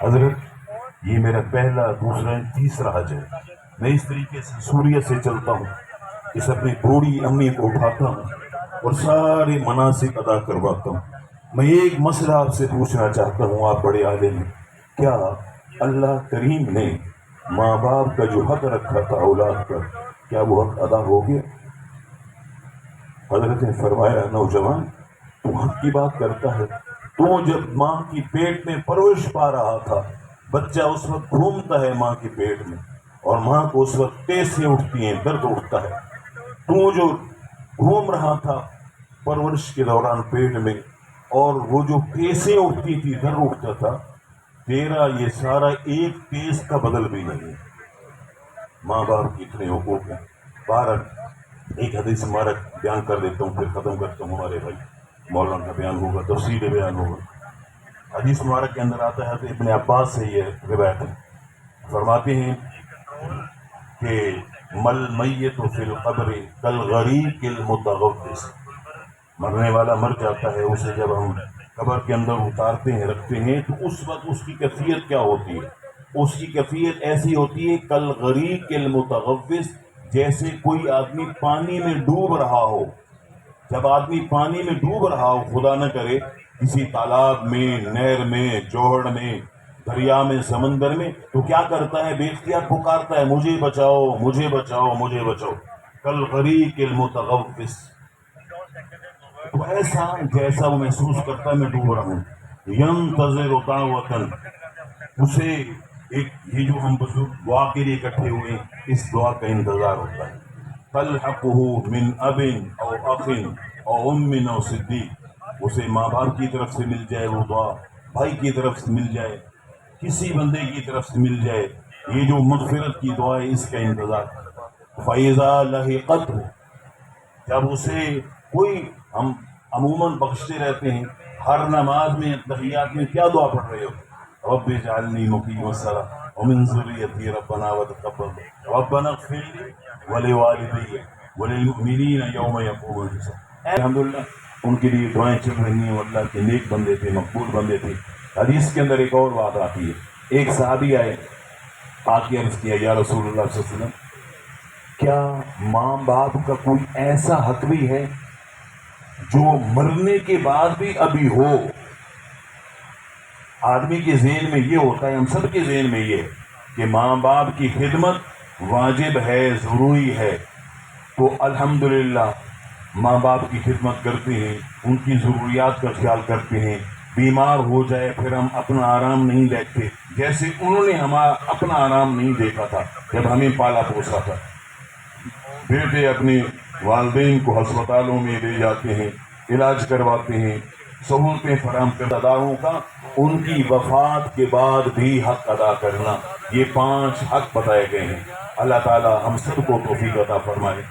حضرت یہ میرا پہلا دوسرا تیسرا حج ہے. میں اس طریقے سے سوریہ سے چلتا ہوں، اس اپنی بوڑھی امی کو اٹھاتا ہوں اور سارے مناسک ادا کرواتا ہوں. میں ایک مسئلہ آپ سے پوچھنا چاہتا ہوں، آپ بڑے عالم ہیں، کیا اللہ کریم نے ماں باپ کا جو حق رکھا تھا اولاد پر، کیا وہ حق ادا ہو گیا؟ حضرت نے فرمایا، نوجوان تو حق کی بات کرتا ہے، تو جب ماں کی پیٹ میں پرورش پا رہا تھا، بچہ اس وقت گھومتا ہے ماں کے پیٹ میں، اور ماں کو اس وقت ٹیسیں اٹھتی ہیں، درد اٹھتا ہے. تو جو گھوم رہا تھا پرورش کے دوران پیٹ میں، اور وہ جو ٹیسیں اٹھتی تھی، درد اٹھتا تھا، تیرا یہ سارا ایک ٹیس کا بدل بھی نہیں. ماں باپ کی اتنے حقوق ہیں. بہرحال ایک حدیث مبارک بیان کر دیتا ہوں، پھر ختم کرتا ہوں. ہمارے بھائی مولانا کا بیان ہوگا، تفصیل بیان ہوگا. حدیث مبارک کے اندر آتا ہے کہ ابن عباس سے یہ روایت ہے، فرماتے ہیں کہ مل میت فی القبر کالغریق المتغوث، مرنے والا مر جاتا ہے، اسے جب ہم قبر کے اندر اتارتے ہیں، رکھتے ہیں، تو اس وقت اس کی کیفیت کیا ہوتی ہے؟ اس کی کیفیت ایسی ہوتی ہے کالغریق المتغوث، جیسے کوئی آدمی پانی میں ڈوب رہا ہو. جب آدمی پانی میں ڈوب رہا ہو، خدا نہ کرے کسی تالاب میں، نہر میں، جوہڑ میں، دریا میں، سمندر میں، تو کیا کرتا ہے؟ بے اختیار پکارتا ہے، مجھے بچاؤ، مجھے بچاؤ، مجھے بچاؤ. کالغریق المتغوث، تو ایسا جیسا وہ محسوس کرتا ہے میں ڈوب رہا ہوں. ینتظر دعوتن، اسے ایک یہ جو ہم بزرگ دعا کے لیے اکٹھے ہوئے، اس دعا کا انتظار ہوتا ہے. تلحقہ من اب او اخ او ام او صدیق، اسے ماں باپ کی طرف سے مل جائے وہ دعا، بھائی کی طرف سے مل جائے، کسی بندے کی طرف سے مل جائے، یہ جو مغفرت کی دعا ہے، اس کا انتظار. فَإِذَا لَحِقَتْهُ، جب اسے کوئی، ہم عموماً بخشتے رہتے ہیں، ہر نماز میں تحیات میں کیا دعا پڑھ رہے ہو؟ رب اجعلنی مقیم الصلاۃ ومن ذریتی ربنا وتقبل ربنا اغفر لی ولوالدی وللمؤمنین یوم یقوم الحساب. الحمدللہ ان کے لیے دعائیں چل رہی ہیں، اللہ کے نیک بندے تھے، مقبول بندے تھے. حدیث کے اندر ایک اور بات آتی ہے، ایک صحابی آئے، آ کے عرض کیا، یا رسول اللہ صلی اللہ علیہ وسلم، کیا ماں باپ کا کوئی ایسا حق بھی ہے جو مرنے کے بعد بھی ابھی ہو؟ آدمی کے ذہن میں یہ ہوتا ہے، ہم سب کے ذہن میں یہ ہے کہ ماں باپ کی خدمت واجب ہے، ضروری ہے. تو الحمدللہ ماں باپ کی خدمت کرتے ہیں، ان کی ضروریات کا خیال کرتے ہیں. بیمار ہو جائے پھر ہم اپنا آرام نہیں دیکھتے، جیسے انہوں نے ہمارا اپنا آرام نہیں دیکھا تھا جب ہمیں پالا پوسا تھا. بیٹے اپنے والدین کو ہسپتالوں میں لے جاتے ہیں، علاج کرواتے ہیں، سہولتیں فراہم کر اداروں کا ان کی وفات کے بعد بھی حق ادا کرنا، یہ 5 حق بتائے گئے ہیں. اللہ تعالی ہم سب کو توفیق عطا فرمائے.